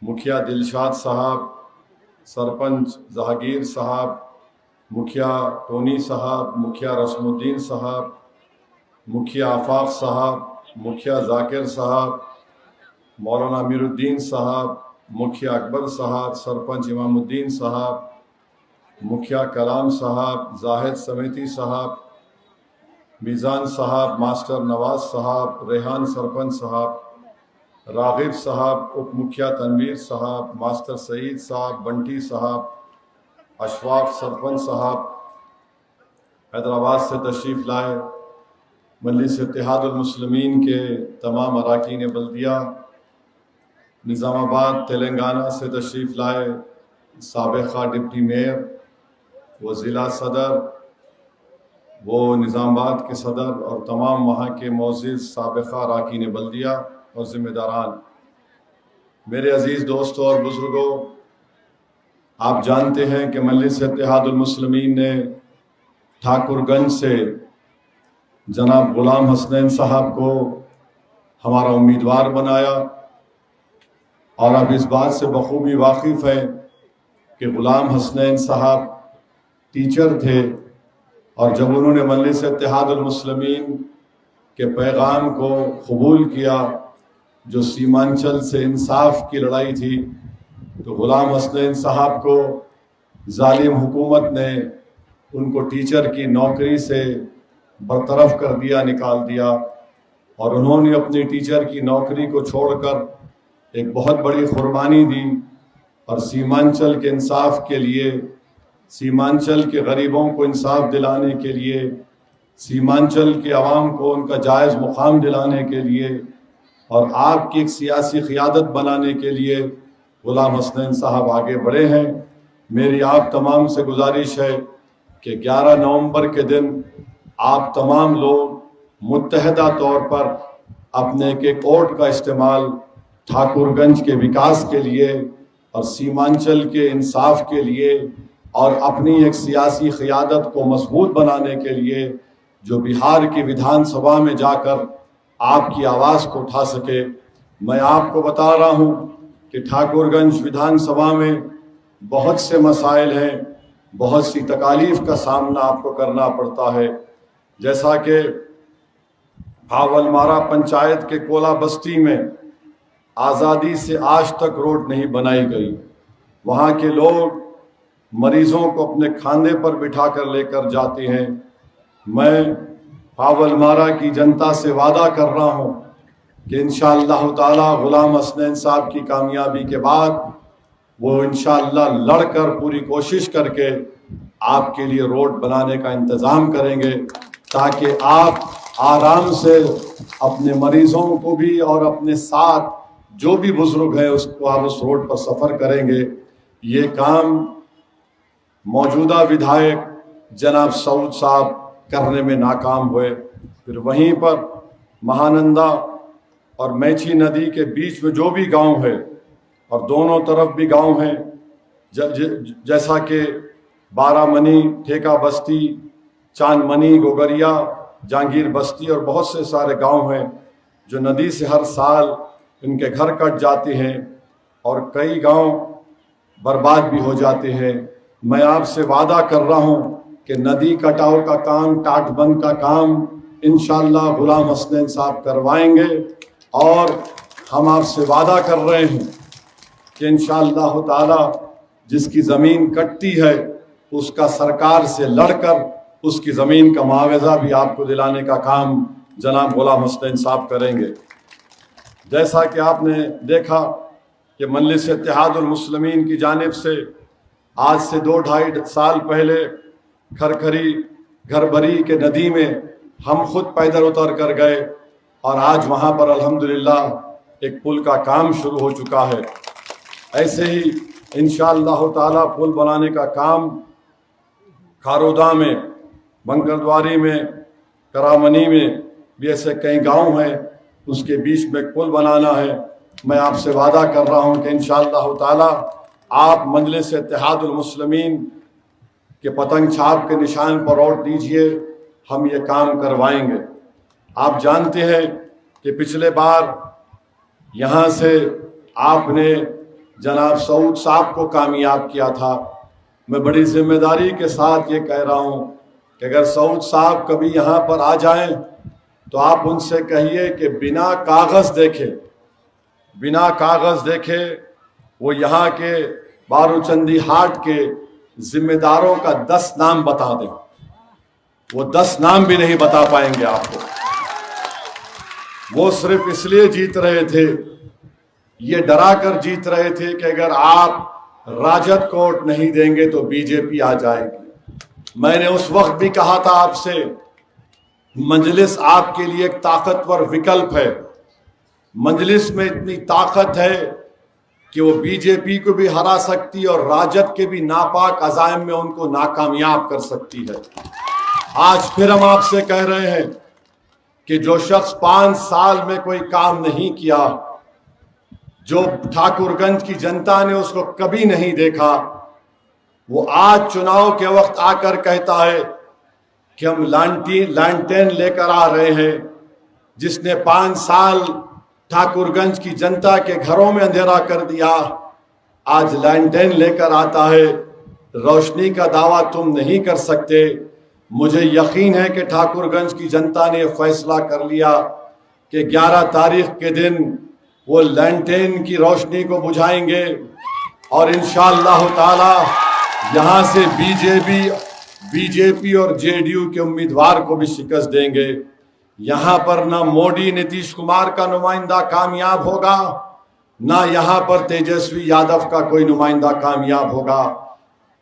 मुखिया दिलशाद साहब, सरपंच जहांगीर साहब, मुखिया टोनी साहब, मुखिया रस्मुद्दीन साहब, मुखिया आफाक साहब, मुखिया जाकिर साहब, मौलाना अमीरुद्दीन साहब, मुखिया अकबर साहब, सरपंच इमामुद्दीन साहब, मुखिया कलाम साहब, जाहिद समेती साहब, मीज़ान साहब, मास्टर नवाज साहब, रेहान सरपंच साहब, रागिब साहब, उप मुखिया तनवीर साहब, मास्टर सईद साहब, बंटी साहब, अशफाक सरपंच साहब हैदराबाद से तशरीफ़ लाए, मजलिस इत्तेहादुल मुस्लिमीन के तमाम अरकान बल्दिया, निज़ामाबाद तेलंगाना से तशरीफ़ लाए साबिक़ा डिप्टी मेयर, वो ज़िला सदर, वो निज़ामाबाद के सदर और तमाम वहाँ के मोअज़्ज़िज़ साबिक़ा अरकान बल्दिया और ज़िम्मेदारान, मेरे अज़ीज़ दोस्तों और बुज़ुर्गों, आप जानते हैं कि मजलिस इत्तेहादुल मुस्लिमीन ने ठाकुरगंज से जनाब ग़ुलाम हसनैन साहब को हमारा उम्मीदवार बनाया और अब इस बात से बखूबी वाकिफ़ है कि ग़ुलाम हसनैन साहब टीचर थे और जब उन्होंने मजलिस इत्तेहादुल मुस्लिमीन के पैगाम को कबूल किया, जो सीमांचल से इंसाफ की लड़ाई थी, तो ग़ुलाम हसनैन साहब को जालिम हुकूमत ने उनको टीचर की नौकरी से बरतरफ कर दिया, निकाल दिया और उन्होंने अपनी टीचर की नौकरी को छोड़कर एक बहुत बड़ी कुर्बानी दी और सीमांचल के इंसाफ के लिए, सीमांचल के गरीबों को इंसाफ दिलाने के लिए, सीमांचल के अवाम को उनका जायज़ मुकाम दिलाने के लिए और आपकी एक सियासी क़ियादत बनाने के लिए ग़ुलाम हसनैन साहब आगे बढ़े हैं। मेरी आप तमाम से गुजारिश है कि 11 नवंबर के दिन आप तमाम लोग मुत्तहदा तौर पर अपने एक वोट का इस्तेमाल ठाकुरगंज के विकास के लिए और सीमांचल के इंसाफ के लिए और अपनी एक सियासी क़ियादत को मजबूत बनाने के लिए, जो बिहार की विधानसभा में जाकर आपकी आवाज़ को उठा सके। मैं आपको बता रहा हूँ कि ठाकुरगंज विधानसभा में बहुत से मसाइल हैं, बहुत सी तकालीफ का सामना आपको करना पड़ता है, जैसा कि भावलमारा पंचायत के कोला बस्ती में आज़ादी से आज तक रोड नहीं बनाई गई। वहाँ के लोग मरीजों को अपने खांधे पर बिठा कर लेकर जाते हैं। मैं भावलमारा की जनता से वादा कर रहा हूँ कि इंशाअल्लाह ताला ग़ुलाम हसनैन साहब की कामयाबी के बाद वो इंशाअल्लाह लड़कर पूरी कोशिश करके आपके लिए रोड बनाने का इंतज़ाम करेंगे, ताकि आप आराम से अपने मरीजों को भी और अपने साथ जो भी बुजुर्ग है उसको आप उस रोड पर सफ़र करेंगे। ये काम मौजूदा विधायक जनाब सऊद साहब करने में नाकाम हुए। फिर वहीं पर महानंदा और मैची नदी के बीच में जो भी गांव है और दोनों तरफ भी गांव हैं, जैसा कि बारामनी, ठेका बस्ती, चांदमनी, गोगरिया, जहांगीर बस्ती और बहुत से सारे गांव हैं जो नदी से हर साल इनके घर कट जाते हैं और कई गांव बर्बाद भी हो जाते हैं। मैं आपसे वादा कर रहा हूं कि नदी कटाव का काम, टाटबंद का काम इंशाअल्लाह ग़ुलाम हसनैन साहब करवाएंगे और हम आपसे वादा कर रहे हैं कि इंशाअल्लाह ताला जिसकी ज़मीन कटती है उसका सरकार से लड़कर उसकी ज़मीन का मुआवजा भी आपको दिलाने का काम जनाब ग़ुलाम हसनैन साहब करेंगे। जैसा कि आपने देखा कि मजलिस इत्तेहादुल मुस्लिमीन की जानिब से आज से 2-2.5 साल पहले खरखरी घरभरी के नदी में हम खुद पैदल उतर कर गए और आज वहाँ पर अल्हम्दुलिल्लाह एक पुल का काम शुरू हो चुका है। ऐसे ही इंशाअल्लाह ताला पुल बनाने का काम खारोदा में, बंकरद्वारी में, करामनी में भी ऐसे कई गांव हैं, उसके बीच में पुल बनाना है। मैं आपसे वादा कर रहा हूं कि इंशाअल्लाह ताला आप मजलिस इत्तेहादुल मुस्लिमीन के पतंग छाप के निशान पर वोट दीजिए, हम ये काम करवाएंगे। आप जानते हैं कि पिछले बार यहाँ से आपने जनाब सऊद साहब को कामयाब किया था। मैं बड़ी जिम्मेदारी के साथ ये कह रहा हूँ कि अगर सऊद साहब कभी यहाँ पर आ जाएं तो आप उनसे कहिए कि बिना कागज़ देखे वो यहाँ के बारूचंदी हाट के जिम्मेदारों का 10 नाम बता दें। वो 10 नाम भी नहीं बता पाएंगे आपको। वो सिर्फ इसलिए जीत रहे थे, ये डरा कर जीत रहे थे कि अगर आप राजद को वोट नहीं देंगे तो बीजेपी आ जाएगी। मैंने उस वक्त भी कहा था आपसे, मजलिस आपके लिए एक ताकतवर विकल्प है। मजलिस में इतनी ताकत है कि वो बीजेपी को भी हरा सकती है और राजद के भी नापाक अज़ाइम में उनको नाकामयाब कर सकती है। आज फिर हम आपसे कह रहे हैं कि जो शख्स 5 साल में कोई काम नहीं किया, जो ठाकुरगंज की जनता ने उसको कभी नहीं देखा, वो आज चुनाव के वक्त आकर कहता है कि हम लैंटेन लेकर आ रहे हैं। जिसने 5 साल ठाकुरगंज की जनता के घरों में अंधेरा कर दिया, आज लैंटेन लेकर आता है। रोशनी का दावा तुम नहीं कर सकते। मुझे यकीन है कि ठाकुरगंज की जनता ने फैसला कर लिया कि 11 तारीख के दिन वो लैंटेन की रोशनी को बुझाएंगे और इंशाअल्लाह ताला यहाँ से बीजेपी और जेडीयू के उम्मीदवार को भी शिकस्त देंगे। यहाँ पर ना मोदी नीतीश कुमार का नुमाइंदा कामयाब होगा, ना यहाँ पर तेजस्वी यादव का कोई नुमाइंदा कामयाब होगा।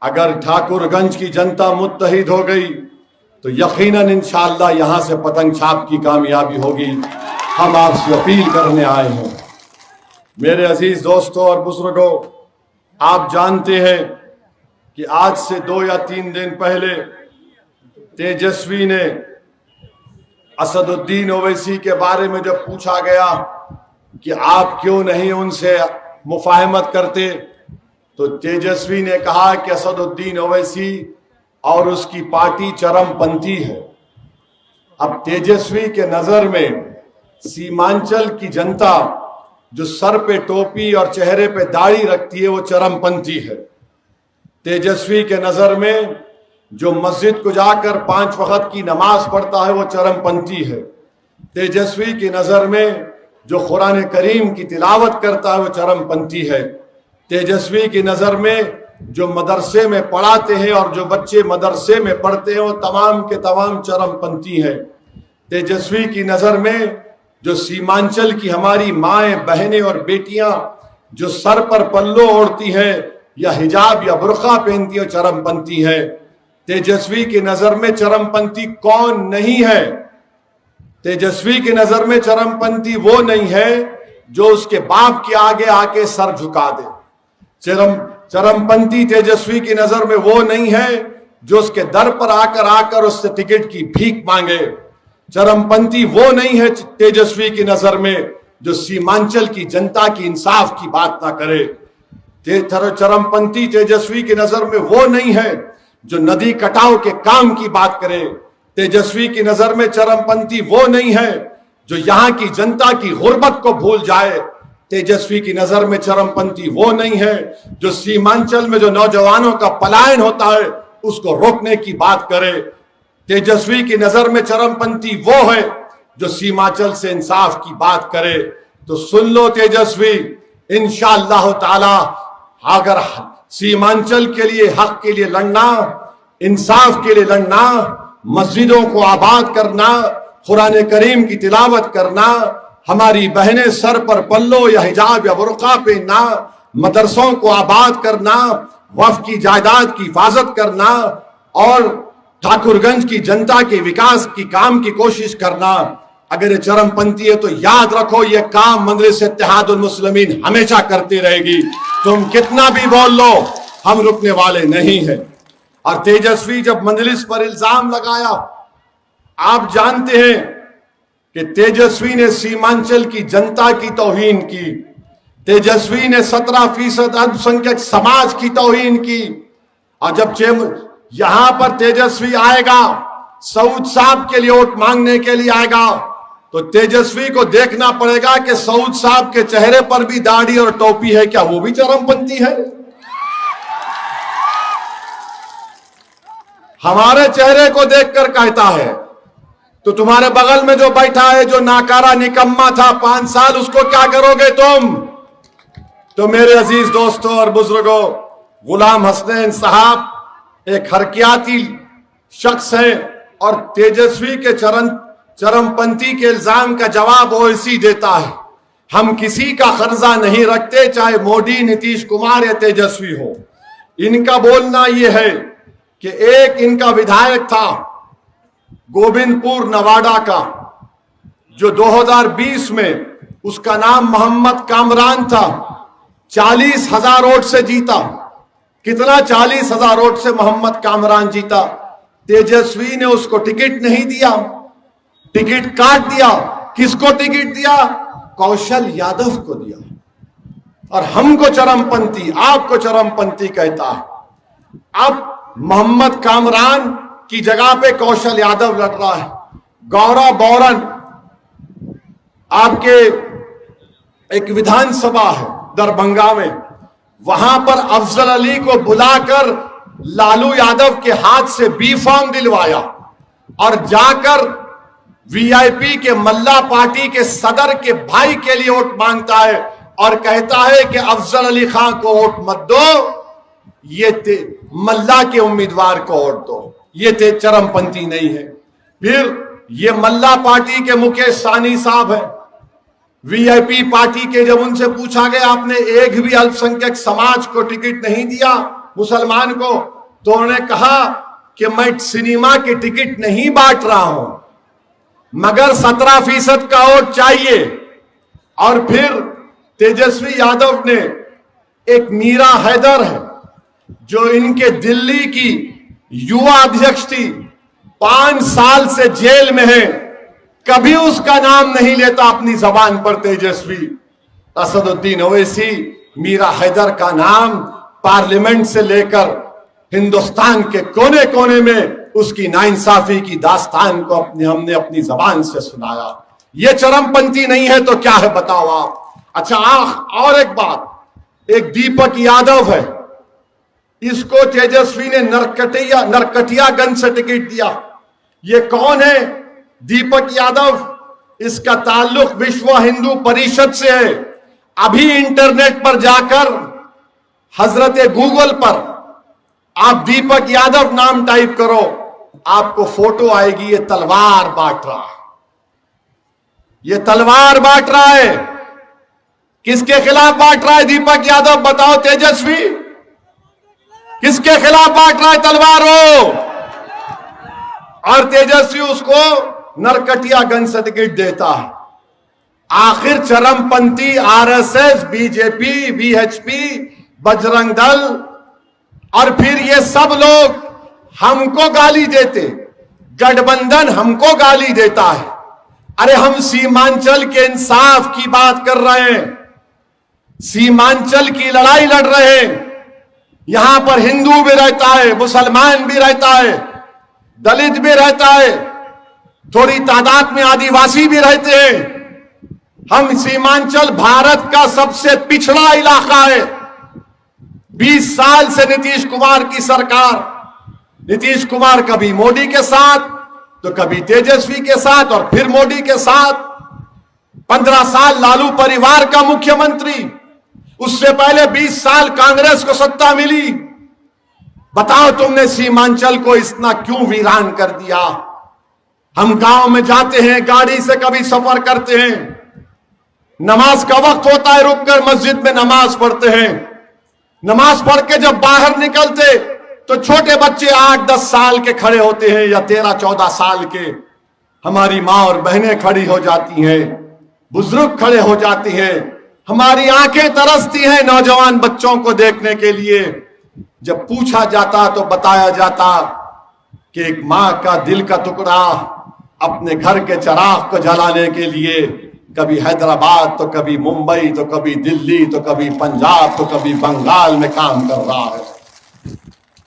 अगर ठाकुरगंज की जनता मुत्तहिद हो गई तो यकीनन इंशाअल्लाह यहाँ से पतंग छाप की कामयाबी होगी। हम आपसे अपील करने आए हैं। मेरे अजीज दोस्तों और बुजुर्गों, आप जानते हैं कि आज से 2 या 3 दिन पहले तेजस्वी ने असदुद्दीन ओवैसी के बारे में जब पूछा गया कि आप क्यों नहीं उनसे मुफाहमत करते, तो तेजस्वी ने कहा कि असदुद्दीन ओवैसी और उसकी पार्टी चरमपंथी है। अब तेजस्वी के नजर में सीमांचल की जनता जो सर पे टोपी और चेहरे पे दाढ़ी रखती है वो चरमपंथी है। तेजस्वी के नजर में जो मस्जिद को जाकर 5 वक्त की नमाज पढ़ता है वो चरमपंथी है। तेजस्वी की नजर में जो कुरान करीम की तिलावत करता है वो चरमपंथी है। तेजस्वी की नजर में जो मदरसे में पढ़ाते हैं और जो बच्चे मदरसे में पढ़ते हैं वो तमाम के तमाम चरमपंथी हैं। तेजस्वी की नजर में जो सीमांचल की हमारी माएं, बहनें और बेटियां जो सर पर पल्लो ओढ़ती हैं या हिजाब या बुर्का पहनती है चरमपंथी है। तेजस्वी की नजर में चरमपंथी कौन नहीं है? तेजस्वी की नजर में चरमपंथी वो नहीं है जो उसके बाप के आगे आके सर झुका दे। चरमपंथी तेजस्वी की नजर में वो नहीं है जो उसके दर पर आकर उससे टिकट की भीख मांगे। चरमपंथी वो नहीं है तेजस्वी की नजर में जो सीमांचल की जनता की इंसाफ की बात ना करे। चरमपंथी तेजस्वी की नजर में वो नहीं है जो नदी कटाव के काम की बात करे। तेजस्वी की नजर में चरमपंथी वो नहीं है जो यहाँ की जनता की गुर्बत को भूल जाए। तेजस्वी की नजर में चरमपंथी वो नहीं है जो सीमांचल में जो नौजवानों का पलायन होता है उसको रोकने की बात करे। तेजस्वी की नजर में चरमपंथी वो है जो सीमांचल से इंसाफ की बात करे। तो सुन लो तेजस्वी, इंशाअल्लाह ताला अगर सीमांचल के लिए, हक के लिए लड़ना, इंसाफ के लिए लड़ना, मस्जिदों को आबाद करना, कुरान करीम की तिलावत करना, हमारी बहनें सर पर पल्लो या हिजाब या बुर्का पहनना, मदरसों को आबाद करना, वक्फ की जायदाद की हिफाजत करना और ठाकुरगंज की जनता के विकास की काम की कोशिश करना, अगर ये चरमपंथी है तो याद रखो ये काम मजलिस इत्तेहादुल मुस्लिमीन हमेशा करती रहेगी। तुम कितना भी बोल लो, हम रुकने वाले नहीं हैं। और तेजस्वी जब मजलिस पर इल्जाम लगाया, आप जानते हैं कि तेजस्वी ने सीमांचल की जनता की तौहीन की, तेजस्वी ने 17% अल्पसंख्यक समाज की तौहीन की। और जब यहां पर तेजस्वी आएगा, सऊद साहब के लिए वोट मांगने के लिए आएगा, तो तेजस्वी को देखना पड़ेगा कि सऊद साहब के चेहरे पर भी दाढ़ी और टोपी है, क्या वो भी चरमपंथी है? हमारे चेहरे को देखकर कहता है, तो तुम्हारे बगल में जो बैठा है, जो नाकारा निकम्मा था 5 साल, उसको क्या करोगे तुम? तो मेरे अजीज दोस्तों और बुजुर्गों, गुलाम हसनैन साहब एक हरकियाती शख्स हैं और तेजस्वी के चरमपंथी के इल्जाम का जवाब ओवैसी देता है। हम किसी का कर्जा नहीं रखते, चाहे मोदी, नीतीश कुमार या तेजस्वी हो। इनका बोलना यह है कि एक इनका विधायक था गोविंदपुर नवादा का, जो 2020 में, उसका नाम मोहम्मद कामरान था, 40,000 वोट से जीता। कितना? 40,000 वोट से मोहम्मद कामरान जीता। तेजस्वी ने उसको टिकट नहीं दिया, टिकट काट दिया। किसको टिकट दिया? कौशल यादव को दिया। और हमको चरमपंथी, आपको चरमपंथी कहता है। अब मोहम्मद कामरान की जगह पे कौशल यादव लड़ रहा है। गौरव बौरन, आपके एक विधानसभा है दरभंगा में, वहां पर अफजल अली को बुलाकर लालू यादव के हाथ से बी फॉर्म दिलवाया और जाकर वीआईपी के मल्ला पार्टी के सदर के भाई के लिए वोट मांगता है और कहता है कि अफजल अली खान को वोट मत दो, ये मल्ला के उम्मीदवार को वोट दो। ये चरमपंथी नहीं है। फिर ये मल्ला पार्टी के मुकेश साहनी साहब है, वीआईपी पार्टी के। जब उनसे पूछा गया आपने एक भी अल्पसंख्यक समाज को टिकट नहीं दिया, मुसलमान को, तो उन्होंने कहा कि मैं सिनेमा के टिकट नहीं बांट रहा हूं, मगर 17% का वोट चाहिए। और फिर तेजस्वी यादव ने, एक मीरा हैदर है जो इनके दिल्ली की युवा अध्यक्ष थी, 5 साल से जेल में है, कभी उसका नाम नहीं लेता अपनी जबान पर तेजस्वी। असदुद्दीन ओवैसी मीरा हैदर का नाम पार्लियामेंट से लेकर हिंदुस्तान के कोने कोने में उसकी नाइंसाफी की दास्तान को हमने अपनी जबान से सुनाया। ये चरमपंथी नहीं है तो क्या है बताओ आप? अच्छा, और एक बात, एक दीपक यादव है, इसको तेजस्वी ने नरकटियागंज से टिकट दिया। ये कौन है? दीपक यादव, इसका ताल्लुक विश्व हिंदू परिषद से है। अभी इंटरनेट पर जाकर हजरत गूगल पर आप दीपक यादव नाम टाइप करो, आपको फोटो आएगी। ये तलवार बांट रहा है, ये तलवार बांट रहा है। किसके खिलाफ बांट रहा है दीपक यादव? बताओ तेजस्वी, किसके खिलाफ बांट रहा है तलवार हो? और तेजस्वी उसको नरकटियागंज से टिकट देता है। आखिर चरमपंथी RSS, BJP, VHP, Bajrang Dal और फिर ये सब लोग हमको गाली देते, गठबंधन हमको गाली देता है। अरे हम सीमांचल के इंसाफ की बात कर रहे हैं, सीमांचल की लड़ाई लड़ रहे हैं। यहां पर हिंदू भी रहता है, मुसलमान भी रहता है, दलित भी रहता है, थोड़ी तादाद में आदिवासी भी रहते हैं। हम सीमांचल भारत का सबसे पिछड़ा इलाका है। 20 साल से नीतीश कुमार की सरकार, नीतीश कुमार कभी मोदी के साथ तो कभी तेजस्वी के साथ और फिर मोदी के साथ। 15 साल लालू परिवार का मुख्यमंत्री, उससे पहले 20 साल कांग्रेस को सत्ता मिली। बताओ तुमने सीमांचल को इतना क्यों वीरान कर दिया? हम गांव में जाते हैं, गाड़ी से कभी सफर करते हैं, नमाज का वक्त होता है, रुककर मस्जिद में नमाज पढ़ते हैं। नमाज पढ़ के जब बाहर निकलते तो छोटे बच्चे 8-10 साल के खड़े होते हैं या 13-14 साल के। हमारी माँ और बहनें खड़ी हो जाती हैं, बुजुर्ग खड़े हो जाती हैं। हमारी आंखें तरसती हैं नौजवान बच्चों को देखने के लिए। जब पूछा जाता तो बताया जाता कि एक माँ का दिल का टुकड़ा अपने घर के चिराग को जलाने के लिए कभी हैदराबाद तो कभी मुंबई तो कभी दिल्ली तो कभी पंजाब तो कभी बंगाल में काम कर रहा है।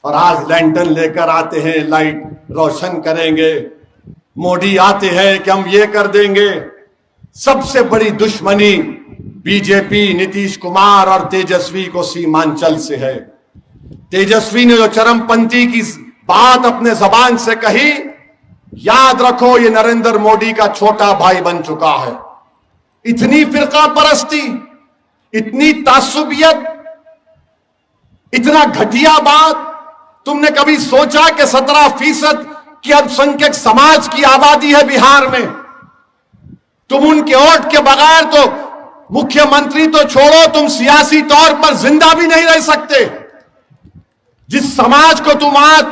और आज लैंटर्न लेकर आते हैं, लाइट रोशन करेंगे। मोदी आते हैं कि हम ये कर देंगे, सबसे बड़ी दुश्मनी बीजेपी, नीतीश कुमार और तेजस्वी को सीमांचल से है। तेजस्वी ने जो चरमपंथी की बात अपने जबान से कही, याद रखो ये नरेंद्र मोदी का छोटा भाई बन चुका है। इतनी फिरका परस्ती, इतनी तासुबियत, इतना घटिया बात तुमने कभी सोचा कि 17% की अल्पसंख्यक समाज की आबादी है बिहार में? तुम उनके वोट के बगैर तो मुख्यमंत्री तो छोड़ो, तुम सियासी तौर पर जिंदा भी नहीं रह सकते। जिस समाज को तुम आज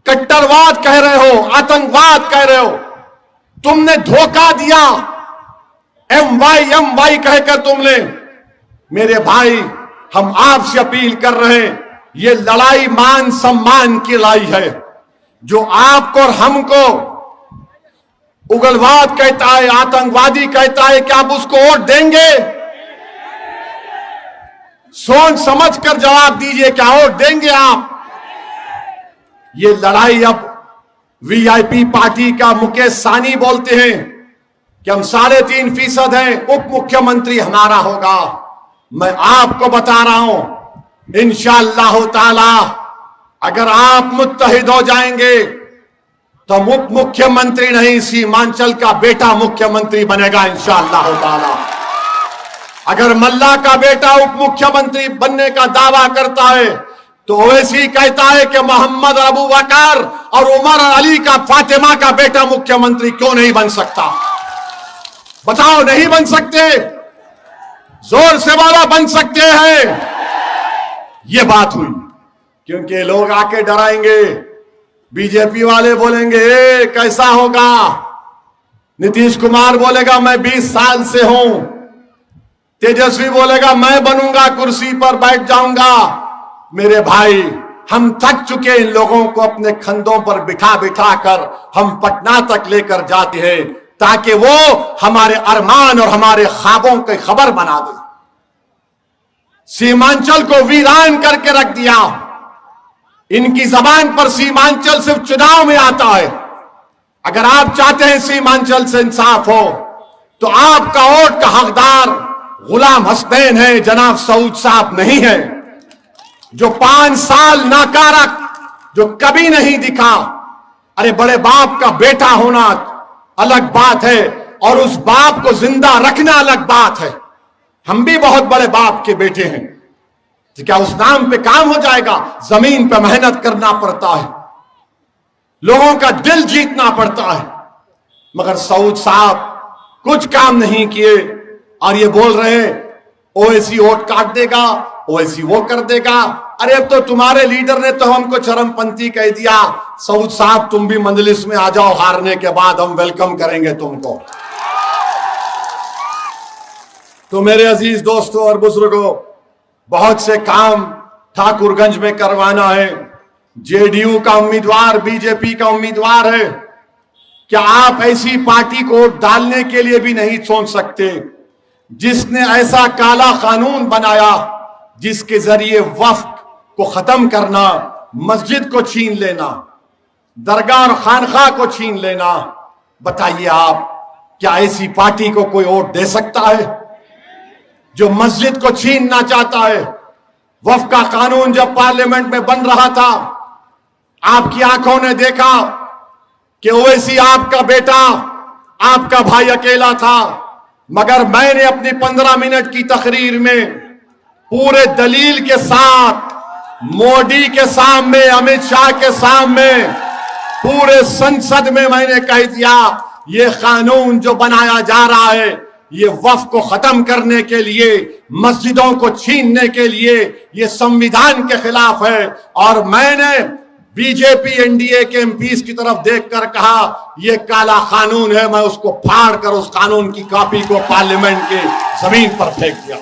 कट्टरवाद कह रहे हो, आतंकवाद कह रहे हो, तुमने धोखा दिया। MY कहकर तुमने। मेरे भाई, हम आपसे अपील कर रहे हैं, ये लड़ाई मान सम्मान की लड़ाई है। जो आपको और हमको उग्रवाद कहता है, आतंकवादी कहता है, क्या आप उसको वोट देंगे? सोच समझ कर जवाब दीजिए, क्या वोट देंगे आप? ये लड़ाई अब VIP पार्टी का मुकेश साहनी बोलते हैं कि हम 3.5% हैं, उप मुख्यमंत्री हमारा होगा। मैं आपको बता रहा हूं, इंशाअल्लाह ताला अगर आप मुत्तहिद हो जाएंगे तो उप मुख्यमंत्री नहीं, सीमांचल का बेटा मुख्यमंत्री बनेगा इंशाअल्लाह ताला। अगर मल्ला का बेटा उप मुख्यमंत्री बनने का दावा करता है तो ओवैसी कहता है कि मोहम्मद अबू बकर और उमर अली का फातिमा का बेटा मुख्यमंत्री क्यों नहीं बन सकता? बताओ, नहीं बन सकते? जोर से बोलो, बन सकते हैं। ये बात हुई क्योंकि लोग आके डराएंगे। बीजेपी वाले बोलेंगे ए कैसा होगा, नीतीश कुमार बोलेगा मैं 20 साल से हूं, तेजस्वी बोलेगा मैं बनूंगा, कुर्सी पर बैठ जाऊंगा। मेरे भाई, हम थक चुके इन लोगों को अपने कंधों पर बिठा बिठा कर हम पटना तक लेकर जाते हैं ताकि वो हमारे अरमान और हमारे ख्वाबों की खबर बना दे। सीमांचल को वीरान करके रख दिया। इनकी जबान पर सीमांचल सिर्फ चुनाव में आता है। अगर आप चाहते हैं सीमांचल से इंसाफ हो तो आपका वोट का हकदार गुलाम हसनैन है, जनाब सऊद साहब नहीं है। जो 5 साल नाकारा, जो कभी नहीं दिखा। अरे बड़े बाप का बेटा होना अलग बात है और उस बाप को जिंदा रखना अलग बात है। हम भी बहुत बड़े बाप के बेटे हैं, तो क्या उस नाम पे काम हो जाएगा? जमीन पे मेहनत करना पड़ता है, लोगों का दिल जीतना पड़ता है। मगर सऊद साहब कुछ काम नहीं किए और ये बोल रहे हैं ओवैसी वोट काट देगा, ओवैसी वो कर देगा। अरे अब तो तुम्हारे लीडर ने तो हमको चरमपंथी कह दिया। सऊद साहब तुम भी मंजलिस में आ जाओ, हारने के बाद हम वेलकम करेंगे तुमको। तो मेरे अजीज दोस्तों और बुजुर्गों, बहुत से काम ठाकुरगंज में करवाना है। जेडीयू का उम्मीदवार बीजेपी का उम्मीदवार है। क्या आप ऐसी पार्टी को डालने के लिए भी नहीं सोच सकते जिसने ऐसा काला कानून बनाया जिसके जरिए वक्फ को खत्म करना, मस्जिद को छीन लेना, दरगाह और खानखा को छीन लेना? बताइए आप, क्या ऐसी पार्टी को कोई वोट दे सकता है जो मस्जिद को छीनना चाहता है? वक्फ का कानून जब पार्लियामेंट में बन रहा था, आपकी आंखों ने देखा कि ओवैसी आपका बेटा, आपका भाई अकेला था। मगर मैंने अपनी 15 मिनट की तकरीर में पूरे दलील के साथ मोदी के सामने, अमित शाह के सामने, पूरे संसद में मैंने कह दिया ये कानून जो बनाया जा रहा है ये वक्फ को खत्म करने के लिए, मस्जिदों को छीनने के लिए, ये संविधान के खिलाफ है। और मैंने बीजेपी एनडीए के एमपीज की तरफ देखकर कहा ये काला कानून है, मैं उसको फाड़ कर उस कानून की कॉपी को पार्लियामेंट की जमीन पर फेंक दिया।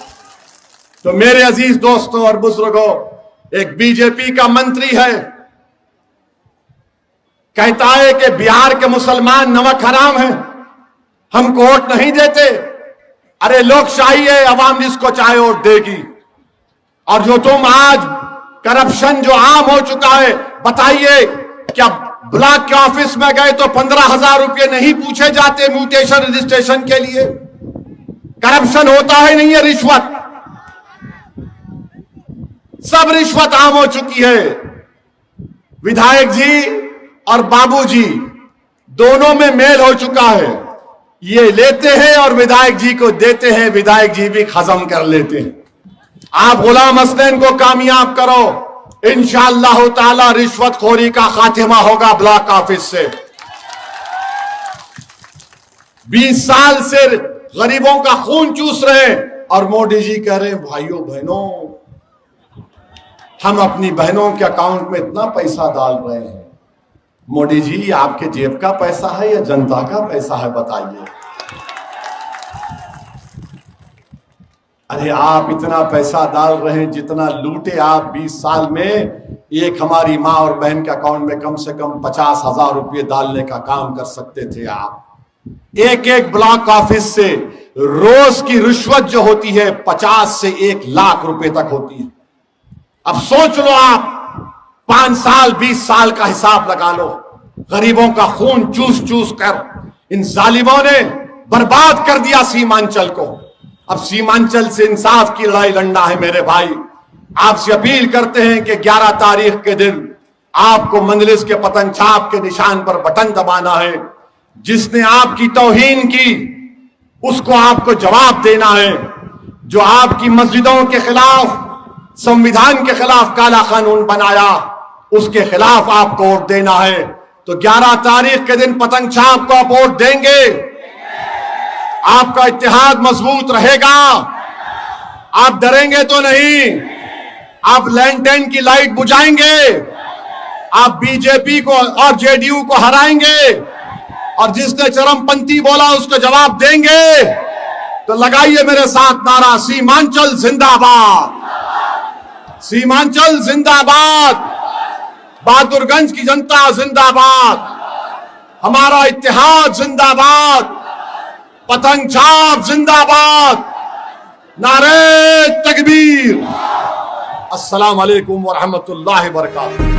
तो मेरे अजीज दोस्तों और बुजुर्गों, एक बीजेपी का मंत्री है, कहता है कि बिहार के मुसलमान नमक हराम हैं, हमको वोट नहीं देते। अरे लोकशाही है, अवाम जिसको चाहे वोट देगी। और जो तुम आज करप्शन जो आम हो चुका है, बताइए क्या ब्लॉक के ऑफिस में गए तो 15,000 रुपये नहीं पूछे जाते म्यूटेशन रजिस्ट्रेशन के लिए। करप्शन होता है नहीं है, रिश्वत, सब रिश्वत आम हो चुकी है। विधायक जी और बाबूजी दोनों में मेल हो चुका है, ये लेते हैं और विधायक जी को देते हैं, विधायक जी भी खत्म कर लेते हैं। आप गुलाम हसनैन को कामयाब करो, इंशाअल्लाह ताला रिश्वतखोरी का खात्मा होगा ब्लॉक ऑफिस से। 20 साल से गरीबों का खून चूस रहे और मोदी जी कह रहे हैं भाइयों बहनों हम अपनी बहनों के अकाउंट में इतना पैसा डाल रहे हैं। मोदी जी आपके जेब का पैसा है या जनता का पैसा है, बताइए। अरे आप इतना पैसा डाल रहे हैं जितना लूटे आप 20 साल में, एक हमारी मां और बहन के अकाउंट में कम से कम 50,000 रुपये डालने का काम कर सकते थे आप। एक एक ब्लॉक ऑफिस से रोज की रिश्वत जो होती है 50 से 1 लाख रुपए तक होती है। अब सोच लो आप 5 साल 20 साल का हिसाब लगा लो, गरीबों का खून चूस चूस कर इन जालिमों ने बर्बाद कर दिया सीमांचल को। अब सीमांचल से इंसाफ की लड़ाई लड़ना है मेरे भाई। आपसे अपील करते हैं कि 11 तारीख के दिन आपको मंजलिस के पतन छाप के निशान पर बटन दबाना है। जिसने आपकी तौहीन की उसको आपको जवाब देना है। जो आपकी मस्जिदों के खिलाफ, संविधान के खिलाफ काला कानून बनाया, उसके खिलाफ आपको वोट देना है। तो 11 तारीख के दिन पतंग छाप को आप वोट देंगे, आपका इत्तेहाद मजबूत रहेगा, आप डरेंगे तो नहीं, आप लैंटेन की लाइट बुझाएंगे, आप बीजेपी को और जेडीयू को हराएंगे और जिसने चरमपंथी बोला उसको जवाब देंगे। तो लगाइए मेरे साथ नारा, सीमांचल जिंदाबाद, सीमांचल जिंदाबाद, बहादुरगंज की जनता जिंदाबाद, हमारा इत्तेहाद जिंदाबाद, पतंग छाप जिंदाबाद, नारे तकबीर। अस्सलाम वालेकुम व रहमतुल्लाहि व बरकातहू।